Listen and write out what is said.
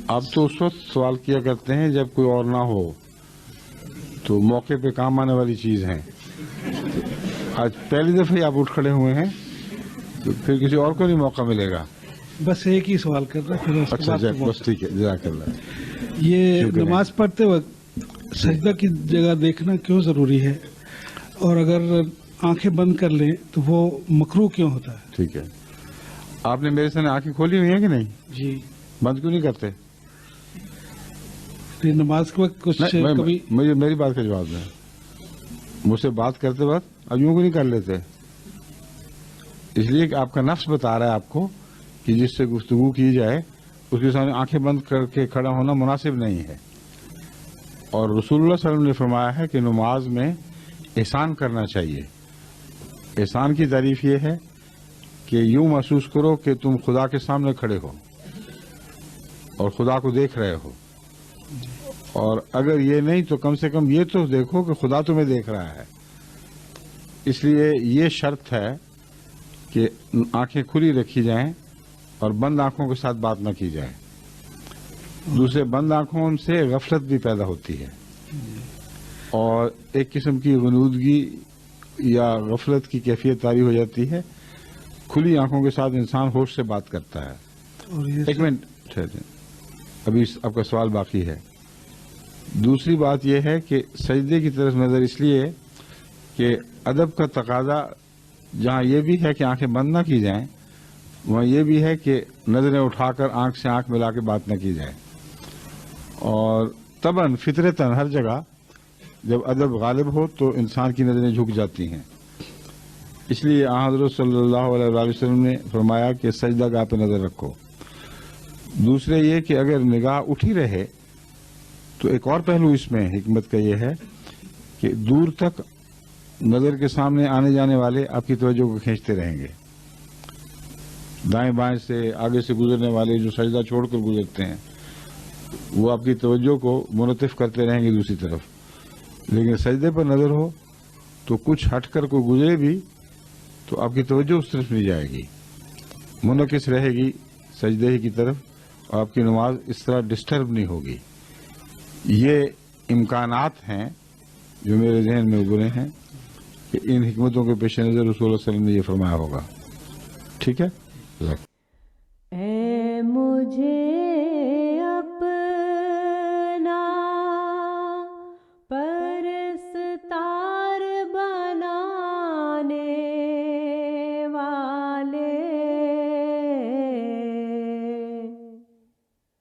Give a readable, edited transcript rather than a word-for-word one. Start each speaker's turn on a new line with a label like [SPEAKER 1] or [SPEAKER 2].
[SPEAKER 1] آپ تو اس وقت سوال کیا کرتے ہیں جب کوئی اور نہ ہو، تو موقع پہ کام آنے والی چیز ہیں. آج پہلی دفعہ آپ اٹھ کھڑے ہوئے ہیں تو پھر کسی اور کو نہیں موقع ملے گا.
[SPEAKER 2] بس ایک ہی سوال کر رہا پھر اس کے
[SPEAKER 1] اچھا
[SPEAKER 2] بعد
[SPEAKER 1] بس ٹھیک ہے، جزاک اللہ.
[SPEAKER 2] یہ
[SPEAKER 1] شکریہ.
[SPEAKER 2] نماز پڑھتے وقت سجدہ کی جگہ دیکھنا کیوں ضروری ہے، اور اگر آنکھیں بند کر لیں تو وہ مکروہ کیوں ہوتا ہے؟
[SPEAKER 1] ٹھیک ہے. آپ نے میرے سامنے آنکھیں کھولی ہوئی ہیں کہ نہیں؟
[SPEAKER 2] جی.
[SPEAKER 1] بند کیوں نہیں کرتے؟
[SPEAKER 2] پھر نماز کے وقت کچھ کبھی
[SPEAKER 1] مجھے میری بات کا جواب دیں. مجھ سے بات کرتے وقت اب یوں کو نہیں کر لیتے، اس لیے کہ آپ کا نفس بتا رہا ہے آپ کو کہ جس سے گفتگو کی جائے اس کے سامنے آنکھیں بند کر کے کھڑا ہونا مناسب نہیں ہے. اور رسول اللہ صلی اللہ علیہ وسلم نے فرمایا ہے کہ نماز میں احسان کرنا چاہیے. احسان کی تعریف یہ ہے کہ یوں محسوس کرو کہ تم خدا کے سامنے کھڑے ہو اور خدا کو دیکھ رہے ہو، اور اگر یہ نہیں تو کم سے کم یہ تو دیکھو کہ خدا تمہیں دیکھ رہا ہے. اس لیے یہ شرط ہے کہ آنکھیں کھلی رکھی جائیں اور بند آنکھوں کے ساتھ بات نہ کی جائے. دوسرے بند آنکھوں سے غفلت بھی پیدا ہوتی ہے اور ایک قسم کی غنودگی یا غفلت کی کیفیت طاری ہو جاتی ہے. کھلی آنکھوں کے ساتھ انسان ہوش سے بات کرتا ہے. ایک منٹ ابھی آپ کا سوال باقی ہے. دوسری بات یہ ہے کہ سجدے کی طرف نظر اس لیے کہ ادب کا تقاضا جہاں یہ بھی ہے کہ آنکھیں بند نہ کی جائیں، وہاں یہ بھی ہے کہ نظریں اٹھا کر آنکھ سے آنکھ ملا کے بات نہ کی جائے. اور طبعاً فطرتاً ہر جگہ جب ادب غالب ہو تو انسان کی نظریں جھک جاتی ہیں. اس لیے حضرت صلی اللہ علیہ وآلہ وسلم نے فرمایا کہ سجدہ گاہ پہ نظر رکھو. دوسرے یہ کہ اگر نگاہ اٹھی رہے تو ایک اور پہلو اس میں حکمت کا یہ ہے کہ دور تک نظر کے سامنے آنے جانے والے آپ کی توجہ کو کھینچتے رہیں گے. دائیں بائیں سے آگے سے گزرنے والے جو سجدہ چھوڑ کر گزرتے ہیں وہ آپ کی توجہ کو منعطف کرتے رہیں گے دوسری طرف. لیکن سجدے پر نظر ہو تو کچھ ہٹ کر کوئی گزرے بھی تو آپ کی توجہ اس طرف نہیں جائے گی، منعکس رہے گی سجدے ہی کی طرف، اور آپ کی نماز اس طرح ڈسٹرب نہیں ہوگی. یہ امکانات ہیں جو میرے ذہن میں ابھرے ہیں کہ ان حکمتوں کے پیش نظر رسول اللہ صلی اللہ علیہ وسلم نے یہ فرمایا ہوگا. ٹھیک ہے.